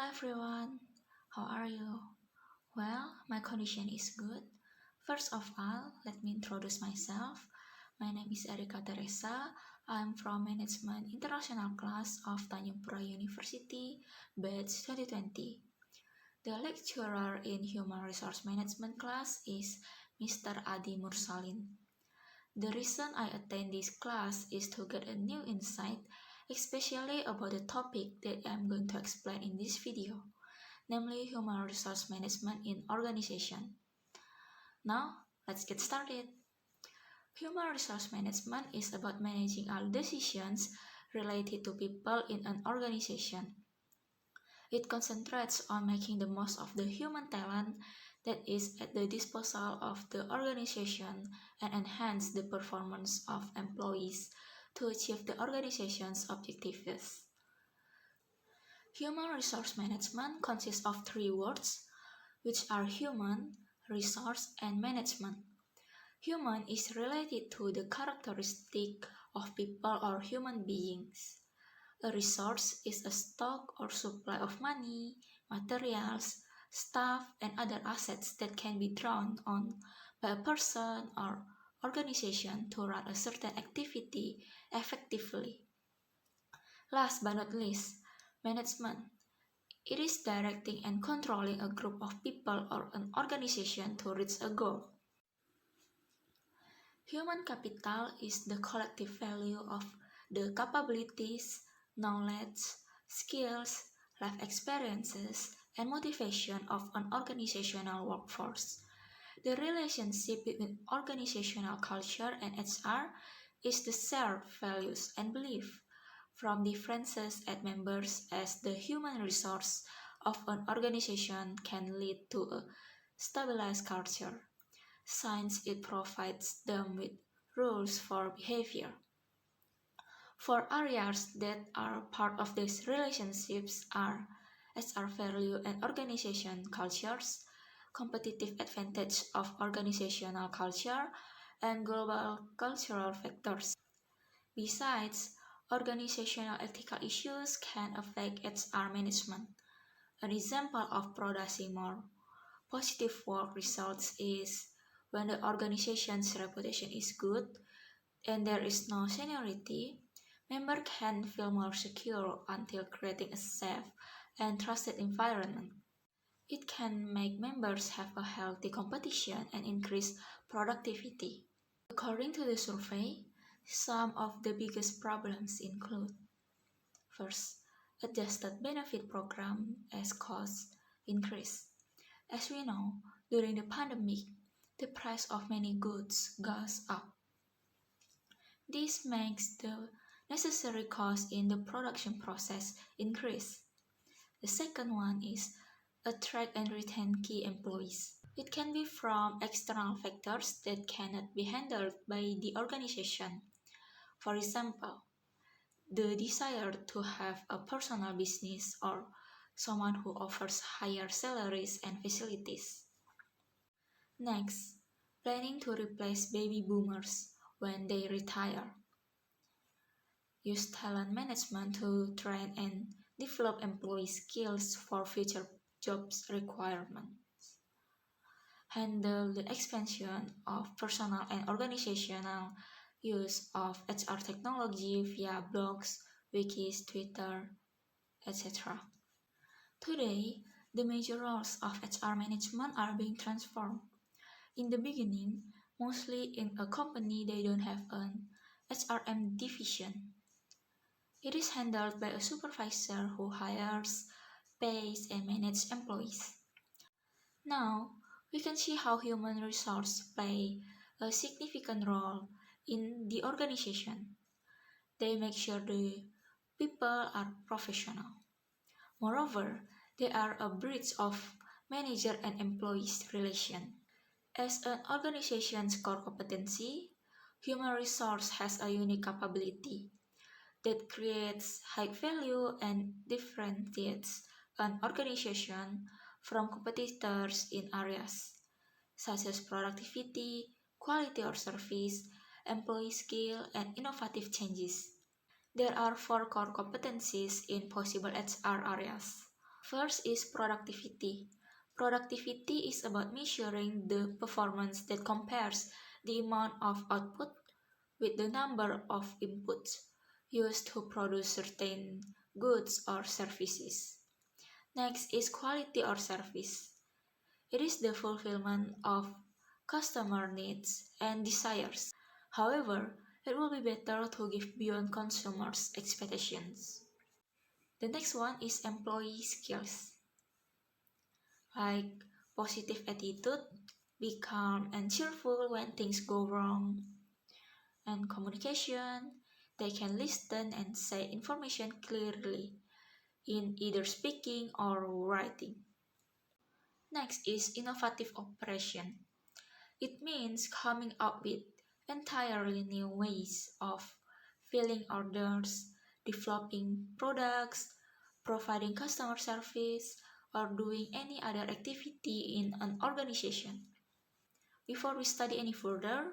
everyone, how are you? Well, my condition is good. First of all, let me introduce myself. My name is Theresa. I'm from Management International class of Tanjung Pura University, batch 2020. The lecturer in Human Resource Management class is Mr. Adi Mursalin. The reason I attend this class is to get a new insight, especially about the topic that I'm going to explain in this video, namely human resource management in organization. Now, let's get started. Human resource management is about managing all decisions related to people in an organization. It concentrates on making the most of the human talent that is at the disposal of the organization and enhance the performance of employees to achieve the organization's objectives. Human resource management consists of three words, which are human, resource, and management. Human is related to the characteristic of people or human beings. A resource is a stock or supply of money, materials, staff, and other assets that can be drawn on by a person or organization to run a certain activity effectively. Last but not least, management. It is directing and controlling a group of people or an organization to reach a goal. Human capital is the collective value of the capabilities, knowledge, skills, life experiences, and motivation of an organizational workforce. The relationship between organizational culture and HR is the shared values and belief from differences at members as the human resource of an organization can lead to a stabilized culture, since it provides them with rules for behavior. For areas that are part of these relationships are HR value and organization cultures, competitive advantage of organizational culture, and global cultural factors. Besides, organizational ethical issues can affect HR management. An example of producing more positive work results is when the organization's reputation is good and there is no seniority, members can feel more secure until creating a safe and trusted environment. It can make members have a healthy competition and increase productivity. According to the survey, some of the biggest problems include: first, adjusted benefit program as costs increase. As we know, during the pandemic, the price of many goods goes up. This makes the necessary cost in the production process increase. The second one is attract and retain key employees. It can be from external factors that cannot be handled by the organization. For example, the desire to have a personal business or someone who offers higher salaries and facilities. Next, planning to replace baby boomers when they retire. Use talent management to train and develop employee skills for future jobs requirements. Handle the expansion of personal and organizational use of HR technology via blogs, wikis, Twitter, etc. Today, the major roles of HR management are being transformed. In the beginning, mostly in a company they don't have an HRM division. It is handled by a supervisor who hires, pays, and manages employees. Now, we can see how human resources play a significant role in the organization. They make sure the people are professional. Moreover, they are a bridge of manager and employees relation. As an organization's core competency, human resource has a unique capability that creates high value and differentiates an organization from competitors in areas such as productivity, quality or service, employee skill, and innovative changes. There are four core competencies in possible HR areas. First is productivity. Productivity is about measuring the performance that compares the amount of output with the number of inputs used to produce certain goods or services. Next is quality or service. It is the fulfillment of customer needs and desires. However, it will be better to give beyond consumers' expectations. The next one is employee skills, like positive attitude, be calm and cheerful when things go wrong, and communication. They can listen and say information clearly in either speaking or writing. Next is innovative operation. It means coming up with entirely new ways of filling orders, developing products, providing customer service, or doing any other activity in an organization. Before we study any further,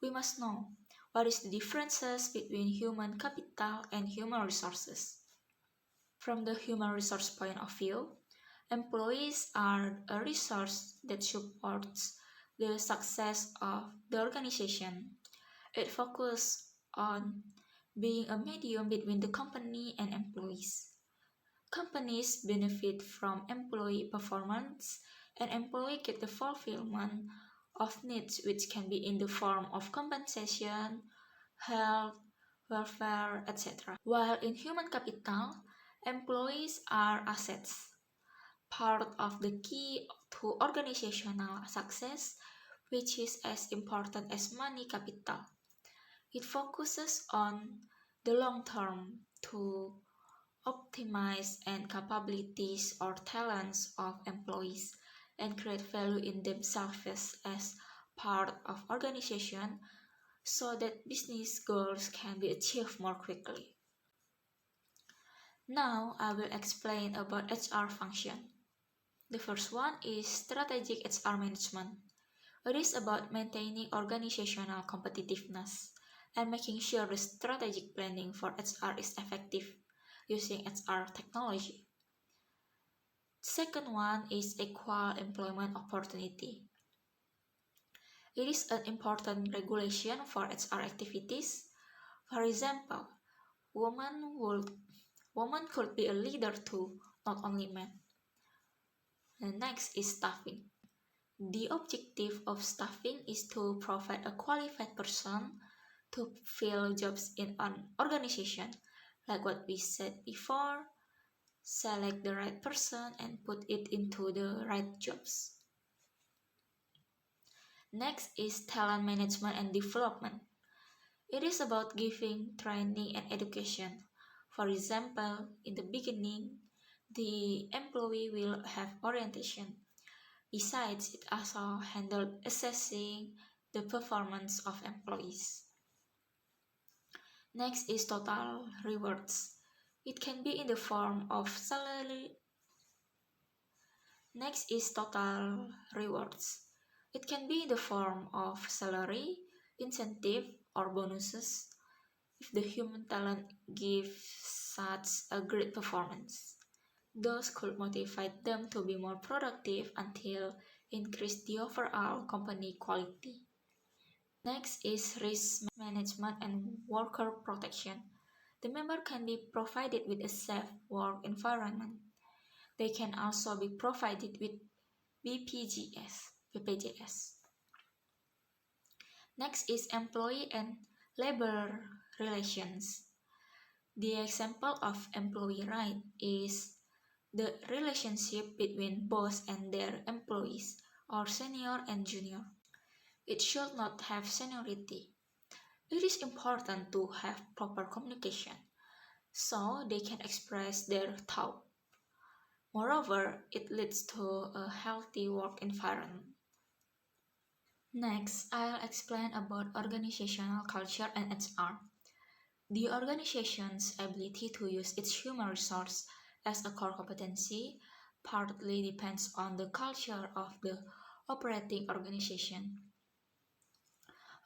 we must know what is the differences between human capital and human resources. From the human resource point of view, employees are a resource that supports the success of the organization. It focuses on being a medium between the company and employees. Companies benefit from employee performance, and employees get the fulfillment of needs, which can be in the form of compensation, health, welfare, etc. While in human capital, employees are assets, part of the key to organizational success, which is as important as money capital. It focuses on the long term to optimize and capabilities or talents of employees and create value in themselves as part of organization so that business goals can be achieved more quickly. Now I will explain about HR function. The first one is strategic HR management. It is about maintaining organizational competitiveness and making sure the strategic planning for HR is effective using HR technology. Second one is equal employment opportunity. It is an important regulation for HR activities. For example, women could be a leader too, not only men. The next is staffing. The objective of staffing is to provide a qualified person to fill jobs in an organization. Like what we said before, select the right person and put it into the right jobs. Next is talent management and development. It is about giving training and education. For example, in the beginning, the employee will have orientation. Besides, it also handles assessing the performance of employees. Next is total rewards. It can be in the form of salary. Next is total rewards. It can be in the form of salary, incentive, or bonuses if the human talent gives such a great performance. Those could motivate them to be more productive until increase the overall company quality. Next is risk management and worker protection. The member can be provided with a safe work environment. They can also be provided with BPJS. Next is employee and labor relations. The example of employee right is the relationship between boss and their employees, or senior and junior. It should not have seniority. It is important to have proper communication so they can express their thought. Moreover, it leads to a healthy work environment. Next, I'll explain about organizational culture and HR. The organization's ability to use its human resource as a core competency partly depends on the culture of the operating organization.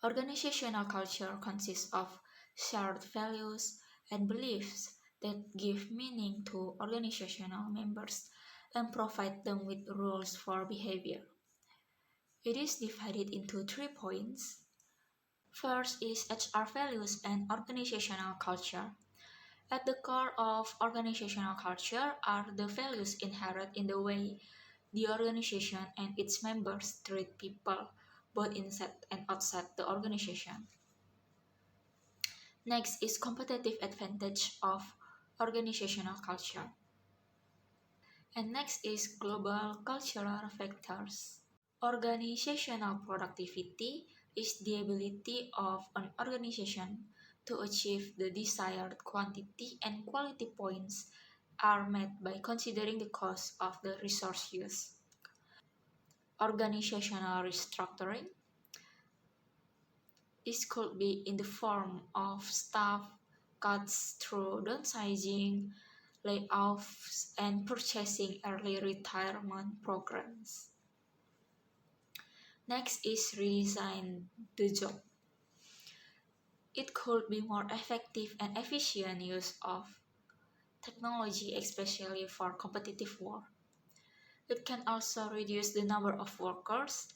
Organizational culture consists of shared values and beliefs that give meaning to organizational members and provide them with rules for behavior. It is divided into 3 points. First is HR values and organizational culture. At the core of organizational culture are the values inherent in the way the organization and its members treat people, both inside and outside the organization. Next is competitive advantage of organizational culture. And next is global cultural factors. Organizational productivity is the ability of an organization to achieve the desired quantity and quality points are met by considering the cost of the resource use. Organizational restructuring. This could be in the form of staff cuts through downsizing, layoffs, and purchasing early retirement programs. Next is redesign the job. It could be more effective and efficient use of technology, especially for competitive work. It can also reduce the number of workers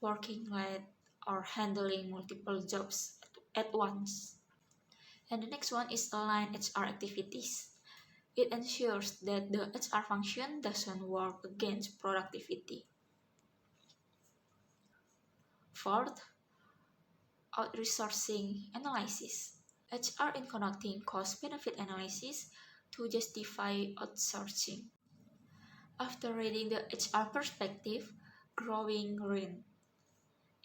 working late or handling multiple jobs at once. And the next one is align HR activities. It ensures that the HR function doesn't work against productivity. Fourth, out-resourcing analysis. HR in conducting cost-benefit analysis to justify outsourcing. After reading the HR perspective, growing green.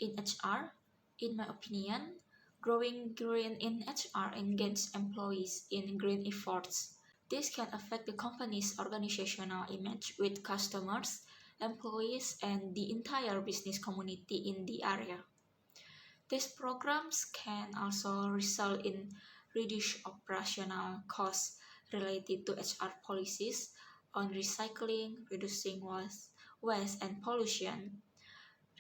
In HR, in my opinion, growing green in HR engages employees in green efforts. This can affect the company's organizational image with customers, employees, and the entire business community in the area. These programs can also result in reduced operational costs related to HR policies on recycling, reducing waste and pollution,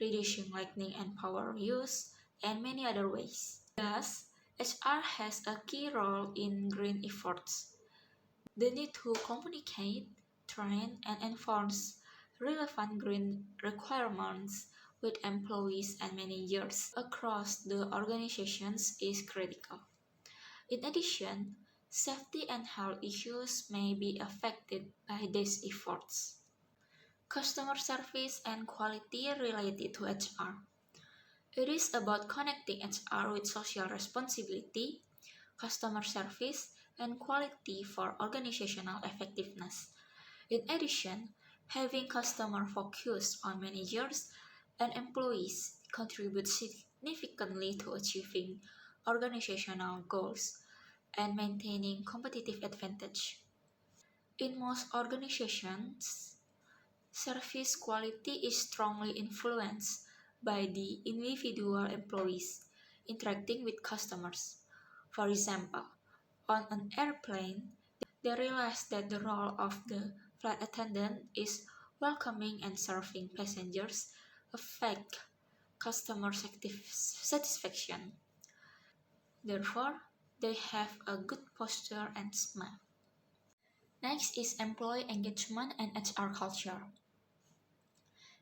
reducing lightning and power use, and many other ways. Thus, HR has a key role in green efforts. They need to communicate, train, and enforce relevant green requirements with employees and managers across the organizations is critical. In addition, safety and health issues may be affected by these efforts. Customer service and quality related to HR. It is about connecting HR with social responsibility, customer service, and quality for organizational effectiveness. In addition, having customer focus on managers and employees contributes significantly to achieving organizational goals and maintaining competitive advantage. In most organizations, service quality is strongly influenced by the individual employees interacting with customers. For example, on an airplane, they realize that the role of the flight attendant is welcoming and serving passengers affect customer satisfaction. Therefore, they have a good posture and smile. Next is employee engagement and HR culture.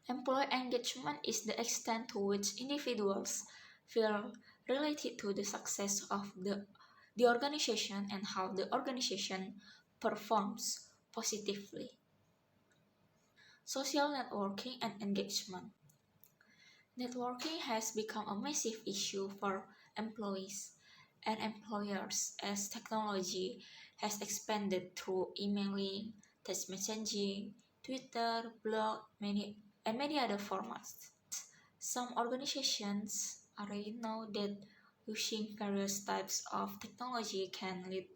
Employee engagement is the extent to which individuals feel related to the success of the organization and how the organization performs positively. Social networking and engagement. Networking has become a massive issue for employees and employers as technology has expanded through emailing, text messaging, Twitter, blog, and many other formats. Some organizations already know that using various types of technology can lead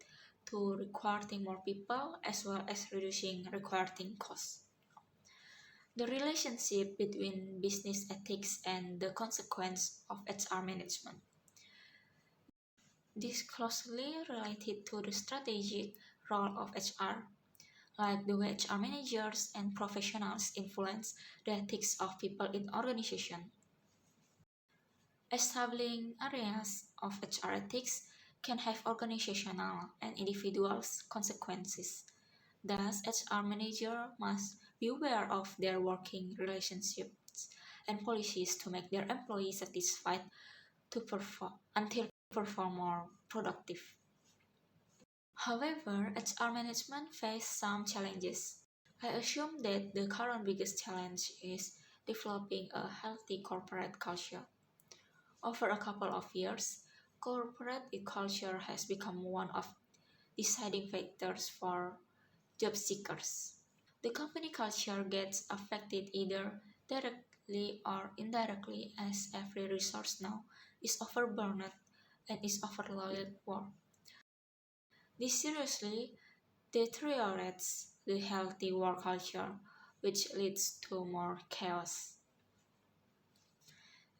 to recruiting more people as well as reducing recruiting costs. The relationship between business ethics and the consequence of HR management. This closely related to the strategic role of HR, like the way HR managers and professionals influence the ethics of people in organization. Establishing areas of HR ethics can have organizational and individual consequences. Thus, HR manager must be aware of their working relationships and policies to make their employees satisfied to perform more productive. However, HR management face some challenges. I assume that the current biggest challenge is developing a healthy corporate culture. Over a couple of years, corporate culture has become one of deciding factors for job seekers. The company culture gets affected either directly or indirectly as every resource now is overburdened and is overloaded work. This seriously deteriorates the healthy work culture, which leads to more chaos.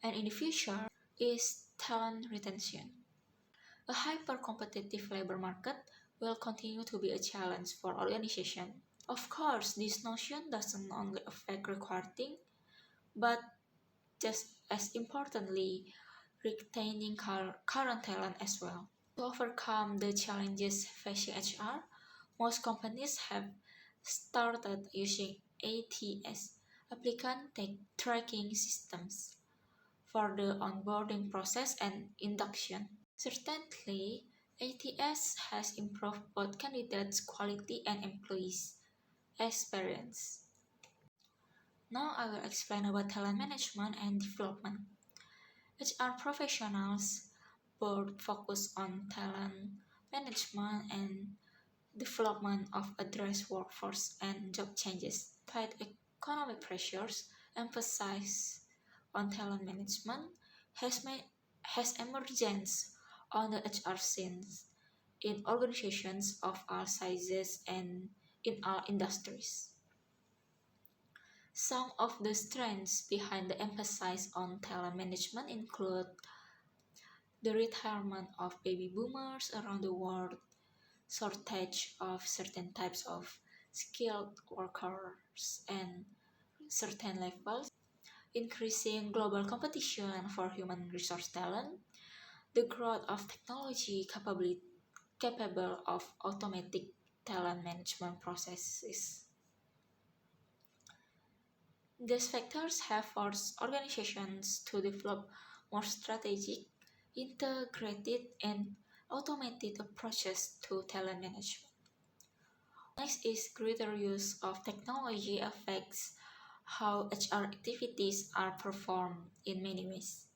And in the future is talent retention. A hyper-competitive labor market will continue to be a challenge for organizations. Of course, this notion doesn't only affect recruiting, but just as importantly, retaining current talent as well. To overcome the challenges facing HR, most companies have started using ATS, applicant tracking systems, for the onboarding process and induction. Certainly, ATS has improved both candidates' quality and employees' experience. Now I will explain about talent management and development. HR professionals both focus on talent management and development of address workforce and job changes. Despite economic pressures, emphasis on talent management has emergence on the HR scenes in organizations of all sizes and in all industries. Some of the strengths behind the emphasis on talent management include the retirement of baby boomers around the world, shortage of certain types of skilled workers and certain levels, increasing global competition for human resource talent, the growth of technology capable of automatic talent management processes. These factors have forced organizations to develop more strategic, integrated, and automated approaches to talent management. Next is greater use of technology affects how HR activities are performed in many ways.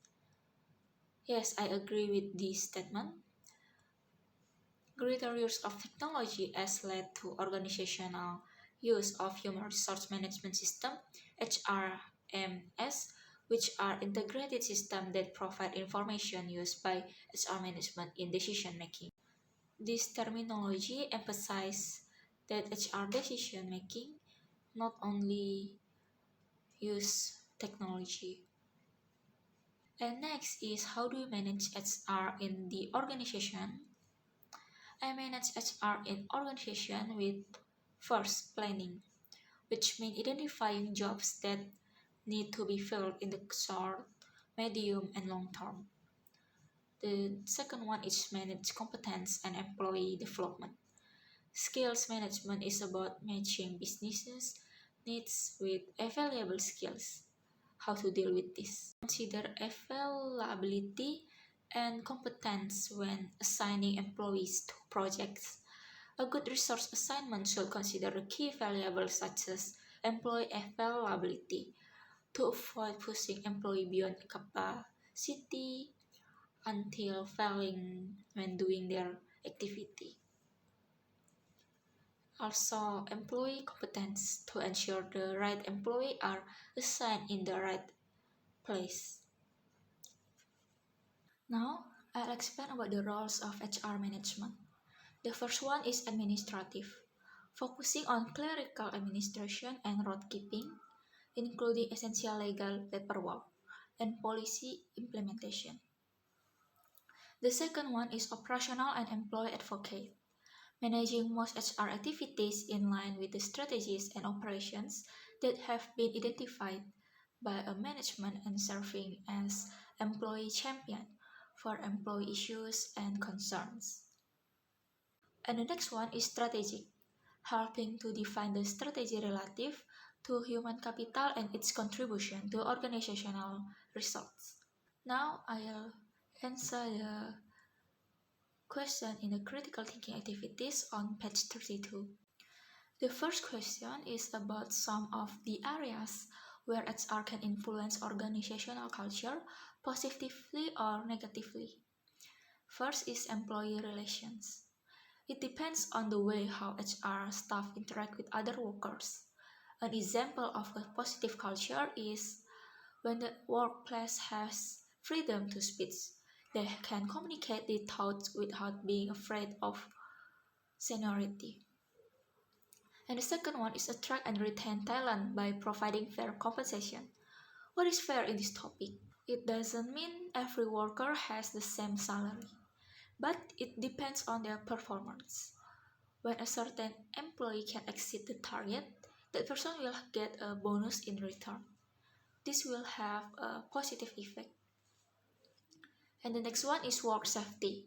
Yes, I agree with this statement. Greater use of technology has led to organizational use of human resource management system (HRMS), which are integrated systems that provide information used by HR management in decision making. This terminology emphasizes that HR decision making not only use technology. And next is how do you manage HR in the organization? I manage HR in organization with first planning, which means identifying jobs that need to be filled in the short, medium, and long term. The second one is manage competence and employee development. Skills management is about matching businesses needs with available skills. How to deal with this? Consider availability and competence when assigning employees to projects. A good resource assignment should consider the key variables such as employee availability to avoid pushing employee beyond capacity until failing when doing their activity. Also, employee competence to ensure the right employee are assigned in the right place. Now, I'll explain about the roles of HR management. The first one is administrative, focusing on clerical administration and record keeping, including essential legal paperwork and policy implementation. The second one is operational and employee advocate, managing most HR activities in line with the strategies and operations that have been identified by a management and serving as employee champion for employee issues and concerns. And the next one is strategic, helping to define the strategy relative to human capital and its contribution to organizational results. Now I'll answer the question in the critical thinking activities on page 32. The first question is about some of the areas where HR can influence organizational culture positively or negatively. First is employee relations. It depends on the way how HR staff interact with other workers. An example of a positive culture is when the workplace has freedom to speak. They can communicate their thoughts without being afraid of seniority. And the second one is attract and retain talent by providing fair compensation. What is fair in this topic? It doesn't mean every worker has the same salary, but it depends on their performance. When a certain employee can exceed the target, that person will get a bonus in return. This will have a positive effect. And the next one is work safety.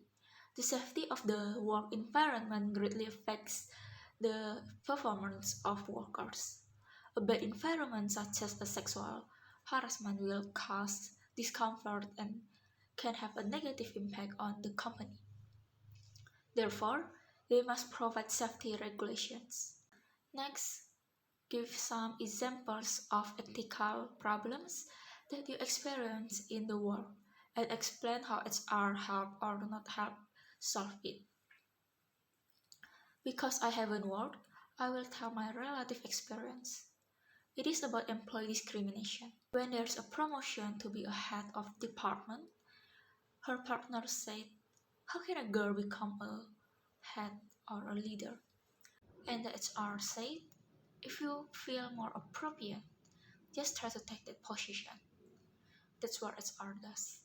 The safety of the work environment greatly affects the performance of workers. A bad environment such as a sexual harassment will cause discomfort and can have a negative impact on the company. Therefore, they must provide safety regulations. Next, give some examples of ethical problems that you experience in the work and explain how HR help or not help solve it. Because I haven't worked, I will tell my relative experience. It is about employee discrimination. When there's a promotion to be a head of department, her partner said, "How can a girl become a head or a leader?" And the HR said, "If you feel more appropriate, just try to take that position." That's what HR does.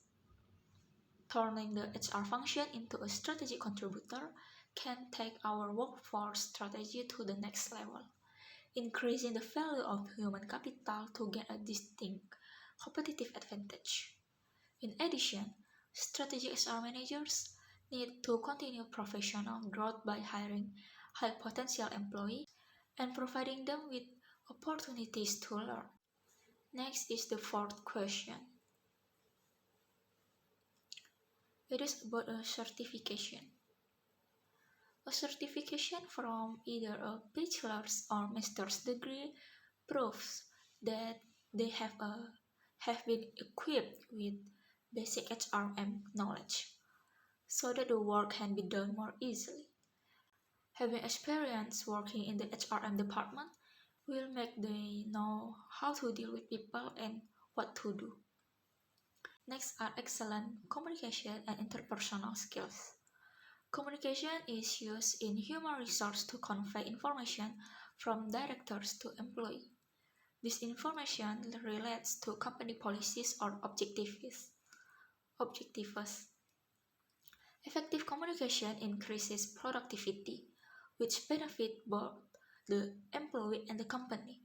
Turning the HR function into a strategic contributor can take our workforce strategy to the next level, increasing the value of human capital to gain a distinct competitive advantage. In addition, strategic HR managers need to continue professional growth by hiring high potential employees and providing them with opportunities to learn. Next is the fourth question. It is about a certification. A certification from either a bachelor's or master's degree proves that they have been equipped with basic HRM knowledge, so that the work can be done more easily. Having experience working in the HRM department will make them know how to deal with people and what to do. Next are excellent communication and interpersonal skills. Communication is used in human resource to convey information from directors to employees. This information relates to company policies or objectives. Effective communication increases productivity, which benefit both the employee and the company.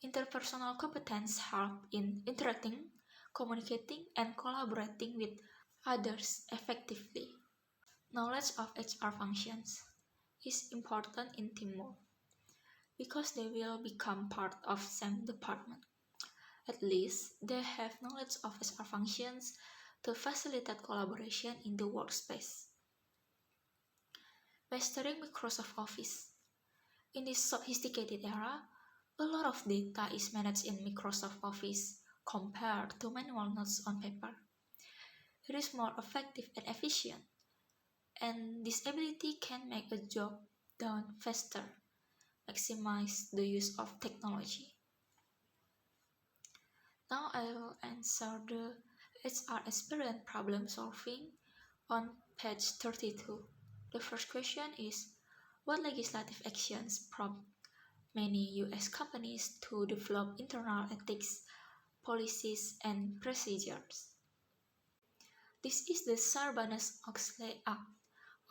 Interpersonal competence help in interacting, communicating, and collaborating with others effectively. Knowledge of HR functions is important in teamwork because they will become part of same department. At least they have knowledge of HR functions to facilitate collaboration in the workspace. Mastering Microsoft Office. In this sophisticated era, a lot of data is managed in Microsoft Office compared to manual notes on paper. It is more effective and efficient, and this ability can make a job done faster, maximize the use of technology. Now I will answer the HR experience problem solving on page 32. The first question is, what legislative actions prompt many US companies to develop internal ethics, policies, and procedures? This is the Sarbanes-Oxley Act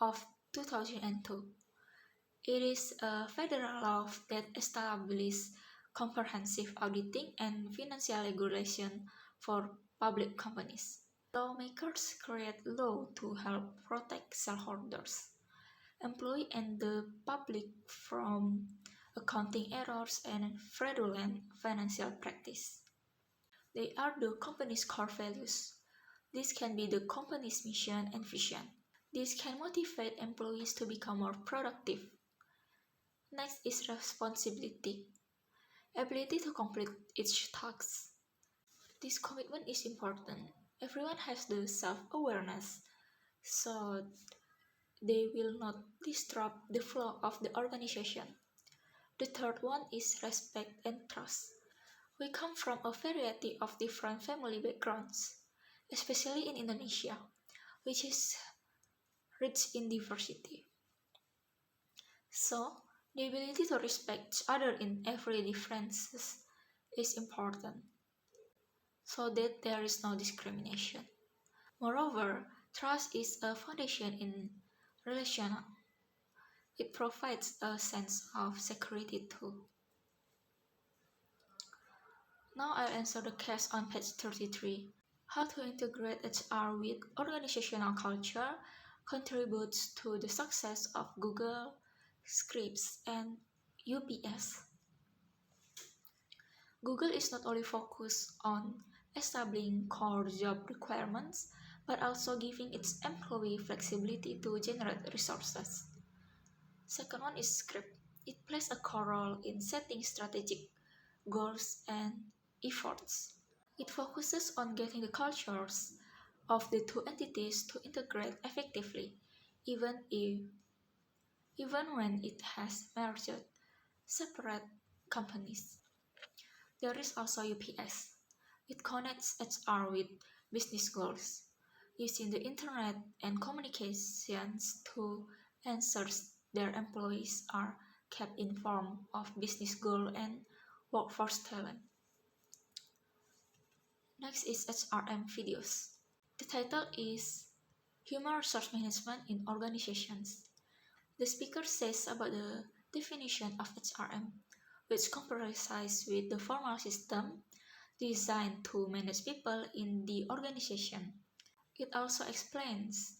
of 2002. It is a federal law that establishes comprehensive auditing and financial regulation for public companies. Lawmakers create law to help protect shareholders. employee and the public from accounting errors and fraudulent financial practice. They are the company's core values. This can be the company's mission and vision. This can motivate employees to become more productive. Next is responsibility, ability to complete each task. This commitment is important. Everyone has the self-awareness, so they will not disrupt the flow of the organization. The third one is respect and trust. We come from a variety of different family backgrounds, especially in Indonesia, which is rich in diversity. So, the ability to respect each other in every differences is important, so that there is no discrimination. Moreover, trust is a foundation in relational. It provides a sense of security too. Now I'll answer the case on page 33. How to integrate HR with organizational culture contributes to the success of Google, Scripps, and UPS. Google is not only focused on establishing core job requirements, but also giving its employee flexibility to generate resources. Second one is Script. It plays a core role in setting strategic goals and efforts. It focuses on getting the cultures of the two entities to integrate effectively, even if even when it has merged separate companies. There is also UPS. It connects HR with business goals, using the internet and communications to ensure their employees are kept informed of business goals and workforce talent. Next is HRM videos. The title is Human Resource Management in Organizations. The speaker says about the definition of HRM, which comprises with the formal system designed to manage people in the organization. It also explains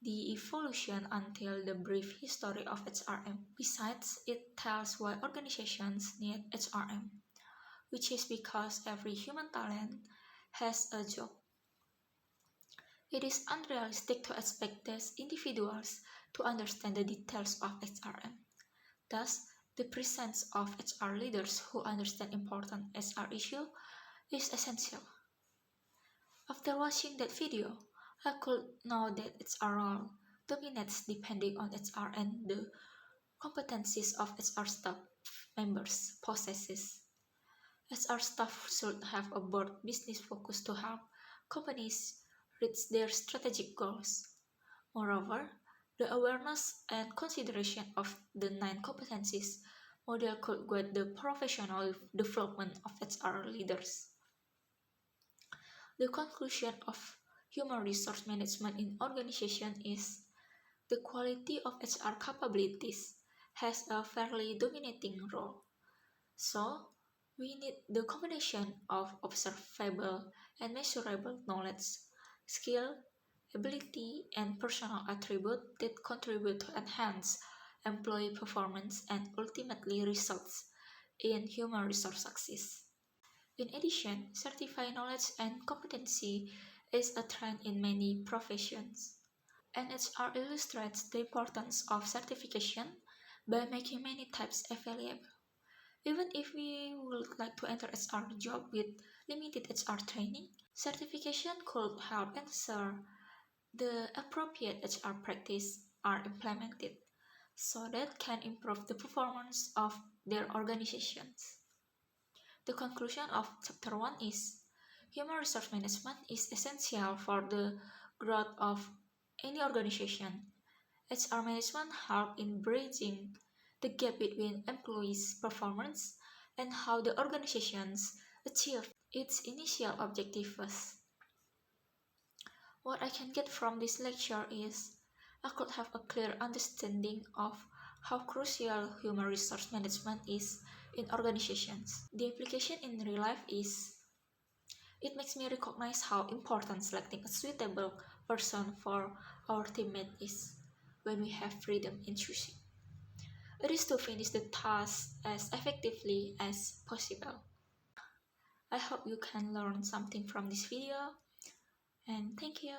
the evolution until the brief history of HRM. Besides, it tells why organizations need HRM, which is because every human talent has a job. It is unrealistic to expect these individuals to understand the details of HRM. Thus, the presence of HR leaders who understand important HR issues is essential. After watching that video, I could know that HR role dominates depending on HR and the competencies of HR staff members possesses. HR staff should have a broad business focus to help companies reach their strategic goals. Moreover, the awareness and consideration of the 9 competencies model could guide the professional development of HR leaders. The conclusion of human resource management in organization is the quality of HR capabilities has a fairly dominating role. So, we need the combination of observable and measurable knowledge, skill, ability, and personal attributes that contribute to enhance employee performance and ultimately results in human resource success. In addition, certified knowledge and competency is a trend in many professions. NHR illustrates the importance of certification by making many types available. Even if we would like to enter HR job with limited HR training, certification could help ensure the appropriate HR practice are implemented so that can improve the performance of their organizations. The conclusion of chapter 1 is human resource management is essential for the growth of any organization. HR management helps in bridging the gap between employees' performance and how the organizations achieve its initial objectives. What I can get from this lecture is I could have a clear understanding of how crucial human resource management is in organizations. The application in real life is it makes me recognize how important selecting a suitable person for our teammate is. when we have freedom in choosing. It is to finish the task as effectively as possible. I hope you can learn something from this video, and thank you.